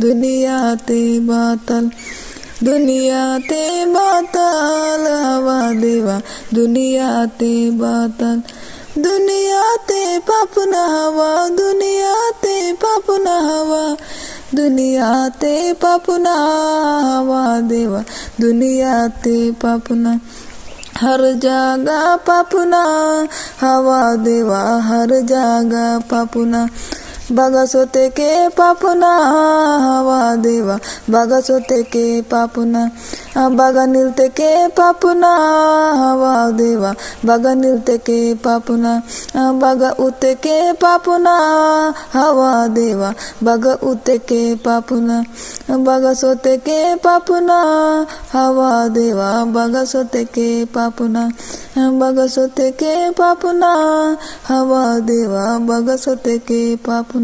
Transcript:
दुनिया ते बातल, दुनिया ते बातल हवा देवा, दुनिया ते बातल, दुनिया ते पापुना हवा, दुनिया ते पापुना हवा, दुनिया ते पापुना हवा देवा, दुनिया ते पापुना, हर जगह पापुना हवा देवा, हर जगह पापुना, बगा सोते के पापुना हवा देवा, बगा सोते के पापुना, बगा निलते के पापुना हवा देवा, बगा निलते के पापुना, बगा उते के पापुना हवा देवा, बगा उते के पापुना, बगा सोते के पापुना हवा देवा, बगा सोते के पापुना, बगा सोते के पापुना हवा देवा, बगा सोते के पापुना।